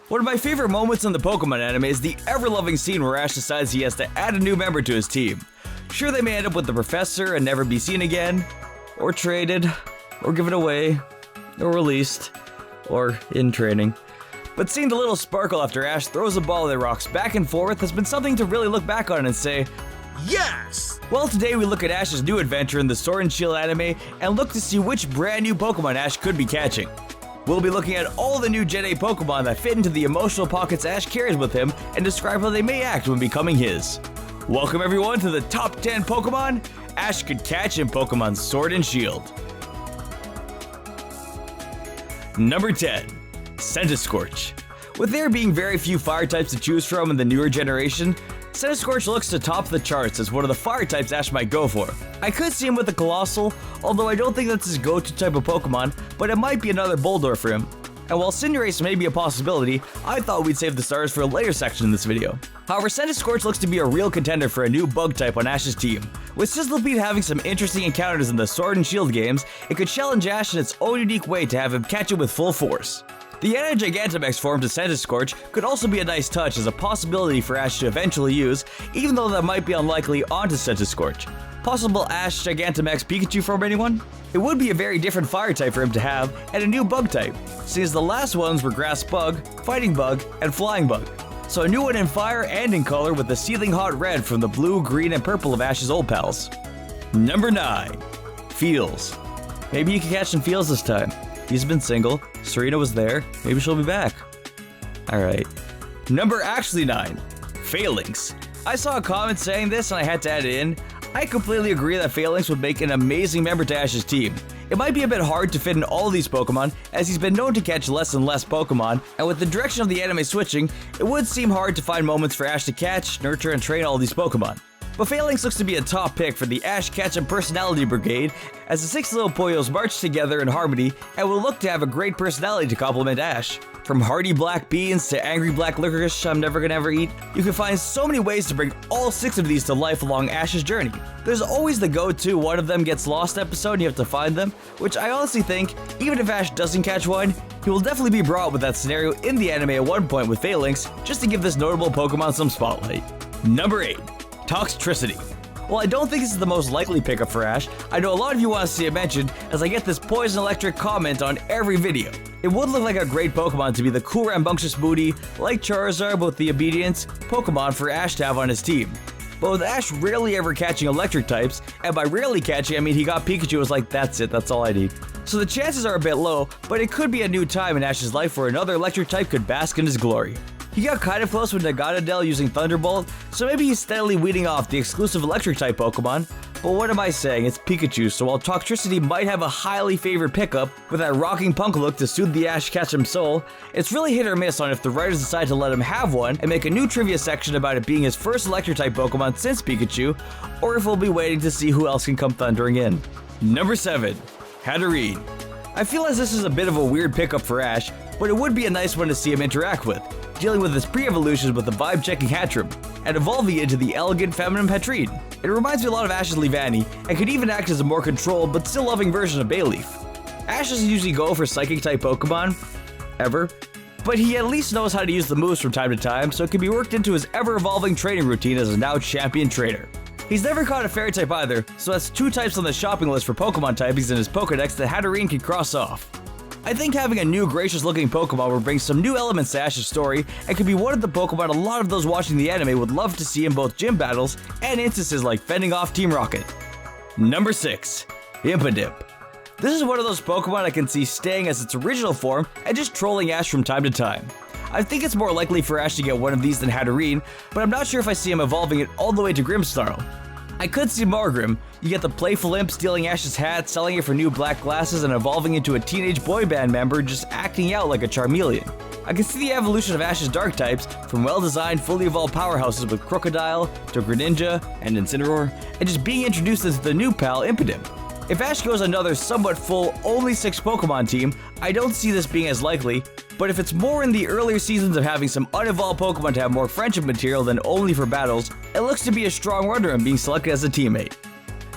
One of my favorite moments in the Pokemon anime is the ever-loving scene where Ash decides he has to add a new member to his team. Sure, they may end up with the professor and never be seen again, or traded, or given away, or released, or in training. But seeing the little sparkle after Ash throws a ball that rocks back and forth has been something to really look back on and say, yes! Well, today we look at Ash's new adventure in the Sword and Shield anime and look to see which brand new Pokemon Ash could be catching. We'll be looking at all the new Gen 8 Pokemon that fit into the emotional pockets Ash carries with him and describe how they may act when becoming his. Welcome everyone to the top 10 Pokemon Ash could catch in Pokemon Sword and Shield. Number 10. Centiskorch. With there being very few fire types to choose from in the newer generation, Centiskorch looks to top the charts as one of the fire types Ash might go for. I could see him with the Colossal, although I don't think that's his go-to type of Pokemon, but it might be another Boldore for him. And while Cinderace may be a possibility, I thought we'd save the stars for a later section in this video. However, Centiskorch looks to be a real contender for a new bug type on Ash's team. With Sizzlebeat having some interesting encounters in the Sword and Shield games, it could challenge Ash in its own unique way to have him catch it with full force. The Gigantamax form to Centiskorch could also be a nice touch as a possibility for Ash to eventually use, even though that might be unlikely onto Centiskorch. Possible Ash Gigantamax Pikachu form, anyone? It would be a very different fire type for him to have, and a new bug type, since the last ones were Grass Bug, Fighting Bug, and Flying Bug. So a new one in fire and in color with the Seething Hot Red from the blue, green, and purple of Ash's old pals. Number 9. Feels. Maybe you can catch some Feels this time. He's been single, Serena was there, maybe she'll be back. Alright. Number 9. Falinks. I saw a comment saying this and I had to add it in. I completely agree that Falinks would make an amazing member to Ash's team. It might be a bit hard to fit in all these Pokemon, as he's been known to catch less and less Pokemon, and with the direction of the anime switching, it would seem hard to find moments for Ash to catch, nurture, and train all these Pokemon. But Falinks looks to be a top pick for the Ash Ketchum Personality Brigade, as the 6 little Poyos march together in harmony and will look to have a great personality to complement Ash. From hardy black beans to angry black licorice I'm never gonna ever eat, you can find so many ways to bring all 6 of these to life along Ash's journey. There's always the go-to one of them gets lost episode and you have to find them, which I honestly think, even if Ash doesn't catch one, he will definitely be brought with that scenario in the anime at one point with Falinks, just to give this notable Pokemon some spotlight. Number 8. Toxtricity. While I don't think this is the most likely pickup for Ash, I know a lot of you want to see it mentioned as I get this poison electric comment on every video. It would look like a great Pokemon to be the cool rambunctious booty, like Charizard with the obedience, Pokemon for Ash to have on his team. But with Ash rarely ever catching electric types, and by rarely catching I mean he got Pikachu was like that's it, that's all I need. So the chances are a bit low, but it could be a new time in Ash's life where another electric type could bask in his glory. He got kind of close with Naganadel using Thunderbolt, so maybe he's steadily weeding off the exclusive electric-type Pokemon, but what am I saying, it's Pikachu, so while Toxtricity might have a highly favored pickup with that rocking punk look to soothe the Ash Ketchum soul, it's really hit or miss on if the writers decide to let him have one and make a new trivia section about it being his first electric-type Pokemon since Pikachu, or if we'll be waiting to see who else can come thundering in. Number 7. Hatterene. I feel as this is a bit of a weird pickup for Ash, but it would be a nice one to see him interact with, dealing with his pre-evolutions with the vibe-checking Hatterene, and evolving into the elegant feminine Hatterene. It reminds me a lot of Ash's Leavanny, and could even act as a more controlled but still loving version of Bayleaf. Ash doesn't usually go for Psychic-type Pokemon, ever, but he at least knows how to use the moves from time to time, so it can be worked into his ever-evolving training routine as a now champion trainer. He's never caught a fairy type either, so that's 2 types on the shopping list for Pokemon typings in his Pokedex that Hatterene can cross off. I think having a new gracious-looking Pokemon will bring some new elements to Ash's story, and could be one of the Pokemon a lot of those watching the anime would love to see in both gym battles and instances like fending off Team Rocket. Number 6. Impidimp. This is one of those Pokemon I can see staying as its original form and just trolling Ash from time to time. I think it's more likely for Ash to get one of these than Hatterene, but I'm not sure if I see him evolving it all the way to Grimmsnarl. I could see Margrim. You get the playful imp stealing Ash's hat, selling it for new black glasses, and evolving into a teenage boy band member just acting out like a Charmeleon. I can see the evolution of Ash's dark types, from well-designed, fully evolved powerhouses with Crocodile to Greninja and Incineroar, and just being introduced into the new pal, Impidimp. If Ash goes another somewhat full, only 6 Pokemon team, I don't see this being as likely, but if it's more in the earlier seasons of having some unevolved Pokemon to have more friendship material than only for battles, it looks to be a strong runner in being selected as a teammate.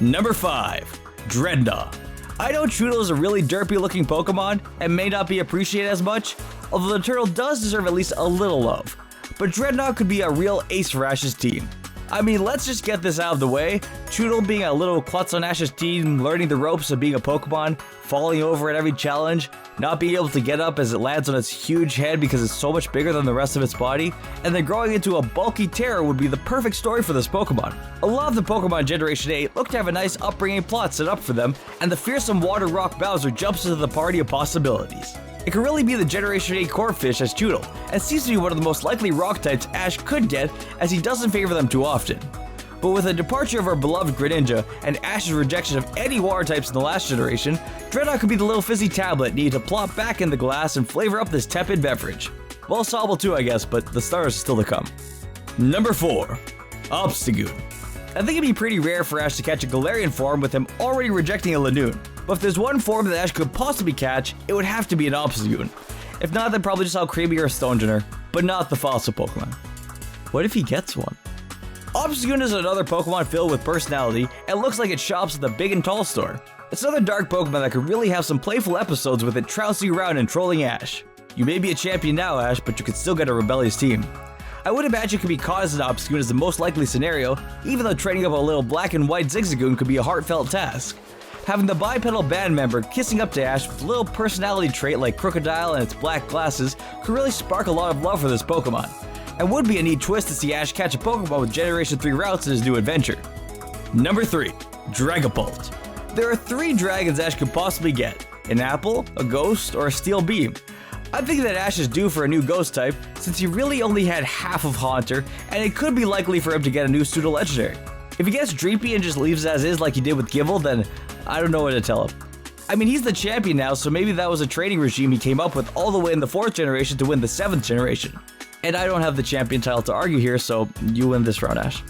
Number 5. Drednaw. I know Choodle is a really derpy looking Pokemon and may not be appreciated as much, although the turtle does deserve at least a little love. But Drednaw could be a real ace for Ash's team. I mean, let's just get this out of the way. Choodle being a little klutz on Ash's team, learning the ropes of being a Pokemon, falling over at every challenge, not being able to get up as it lands on its huge head because it's so much bigger than the rest of its body, and then growing into a bulky terror would be the perfect story for this Pokemon. A lot of the Pokemon Generation 8 look to have a nice upbringing plot set up for them, and the fearsome Water Rock Bowser jumps into the party of possibilities. It could really be the Generation 8 Corphish as Choodle, and seems to be one of the most likely rock types Ash could get, as he doesn't favor them too often. But with the departure of our beloved Greninja and Ash's rejection of any water types in the last generation, Drednaw could be the little fizzy tablet needed to plop back in the glass and flavor up this tepid beverage. Well, Sobble too, I guess, but the stars are still to come. Number 4. Obstagoon. I think it'd be pretty rare for Ash to catch a Galarian form with him already rejecting a Lanoon, but if there's one form that Ash could possibly catch, it would have to be an Obstagoon. If not, then probably just Alcremie or a Stonjourner, but not the fossil Pokemon. What if he gets one? Obstagoon is another Pokemon filled with personality and looks like it shops at the Big and Tall store. It's another dark Pokemon that could really have some playful episodes with it trouncing around and trolling Ash. You may be a champion now, Ash, but you could still get a rebellious team. I would imagine it could be caught as an Obstagoon as the most likely scenario, even though training up a little black and white Zigzagoon could be a heartfelt task. Having the bipedal band member kissing up to Ash with a little personality trait like Crocodile and its black glasses could really spark a lot of love for this Pokemon, and would be a neat twist to see Ash catch a Pokemon with Generation 3 routes in his new adventure. Number 3. Dragapult. There are 3 dragons Ash could possibly get: an Apple, a Ghost, or a Steel Beam. I'm thinking that Ash is due for a new Ghost type, since he really only had half of Haunter, and it could be likely for him to get a new Pseudo Legendary. If he gets Dreepy and just leaves as is like he did with Givel, then I don't know what to tell him. I mean, he's the champion now, so maybe that was a training regime he came up with all the way in the 4th generation to win the 7th generation. And I don't have the champion title to argue here, so you win this round, Ash.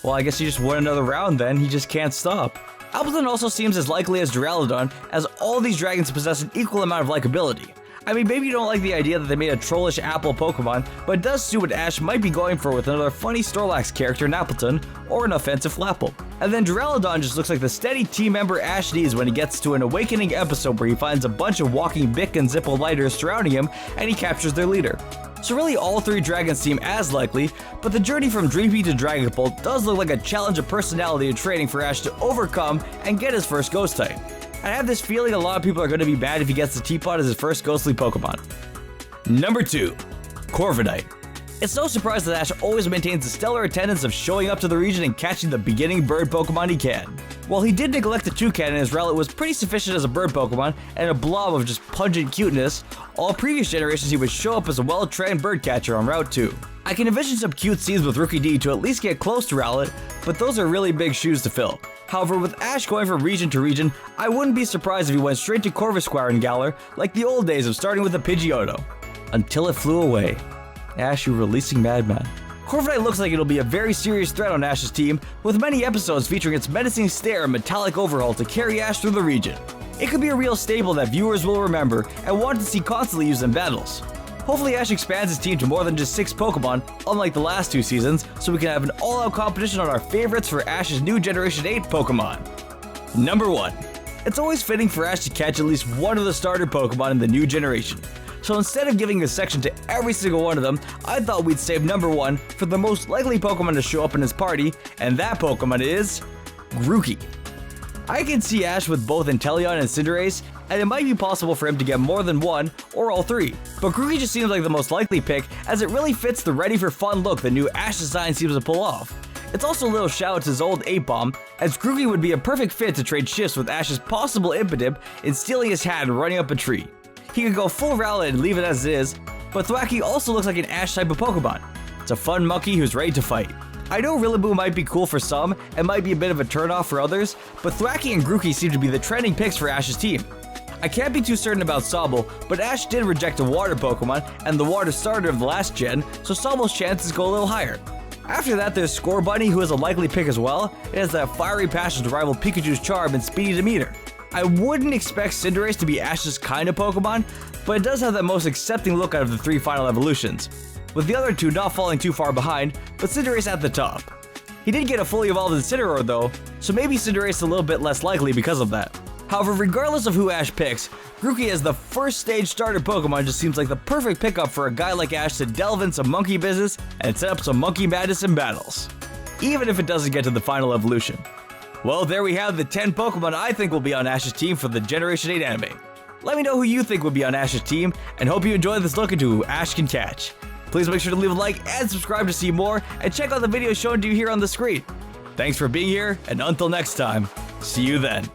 Well, I guess he just won another round then, he just can't stop. Appleton also seems as likely as Duraludon, as all these dragons possess an equal amount of likability. I mean, maybe you don't like the idea that they made a trollish apple Pokemon, but it does suit what Ash might be going for with another funny Snorlax character in Appleton, or an offensive Flapple. And then Duraludon just looks like the steady team member Ash needs when he gets to an awakening episode where he finds a bunch of walking Bic and Zippo lighters surrounding him, and he captures their leader. So really all 3 dragons seem as likely, but the journey from Dreepy to Dragapult does look like a challenge of personality and training for Ash to overcome and get his first Ghost type. I have this feeling a lot of people are going to be mad if he gets the Teapot as his first ghostly Pokemon. Number 2. Corviknight. It's no surprise that Ash always maintains a stellar attendance of showing up to the region and catching the beginning bird Pokemon he can. While he did neglect the Toucan, his Rowlet was pretty sufficient as a bird Pokemon and a blob of just pungent cuteness, all previous generations he would show up as a well-trained bird catcher on Route 2. I can envision some cute scenes with Rookie D to at least get close to Rowlet, but those are really big shoes to fill. However, with Ash going from region to region, I wouldn't be surprised if he went straight to Corvisquire and Galar, like the old days of starting with a Pidgeotto. Until it flew away. Ash, you releasing madman. Corviknight looks like it'll be a very serious threat on Ash's team, with many episodes featuring its menacing stare and metallic overhaul to carry Ash through the region. It could be a real staple that viewers will remember and want to see constantly used in battles. Hopefully Ash expands his team to more than just 6 Pokemon, unlike the last 2 seasons, so we can have an all-out competition on our favorites for Ash's new Generation 8 Pokemon. Number 1. It's always fitting for Ash to catch at least one of the starter Pokemon in the new generation. So instead of giving a section to every single one of them, I thought we'd save number 1 for the most likely Pokemon to show up in his party, and that Pokemon is Grookey. I can see Ash with both Inteleon and Cinderace, and it might be possible for him to get more than one or all 3. But Grookey just seems like the most likely pick, as it really fits the ready for fun look the new Ash design seems to pull off. It's also a little shout out to his old 8-Bomb, as Grookey would be a perfect fit to trade shifts with Ash's possible Impidimp in stealing his hat and running up a tree. He could go full Rowlet and leave it as it is, but Thwackey also looks like an Ash type of Pokemon. It's a fun monkey who's ready to fight. I know Rillaboom might be cool for some, and might be a bit of a turnoff for others, but Thwackey and Grookey seem to be the trending picks for Ash's team. I can't be too certain about Sobble, but Ash did reject a water Pokemon and the water starter of the last gen, so Sobble's chances go a little higher. After that, there's Scorbunny, who is a likely pick as well. It has that fiery passion to rival Pikachu's charm and speedy Demeter. I wouldn't expect Cinderace to be Ash's kind of Pokemon, but it does have that most accepting look out of the 3 final evolutions, with the other 2 not falling too far behind, but Cinderace at the top. He did get a fully evolved Incineroar though, so maybe Cinderace is a little bit less likely because of that. However, regardless of who Ash picks, Grookey as the first stage starter Pokemon just seems like the perfect pickup for a guy like Ash to delve in some monkey business and set up some monkey madness in battles, even if it doesn't get to the final evolution. Well, there we have the 10 Pokemon I think will be on Ash's team for the Generation 8 anime. Let me know who you think would be on Ash's team, and hope you enjoyed this look into who Ash can catch. Please make sure to leave a like and subscribe to see more, and check out the videos shown to you here on the screen. Thanks for being here, and until next time, see you then.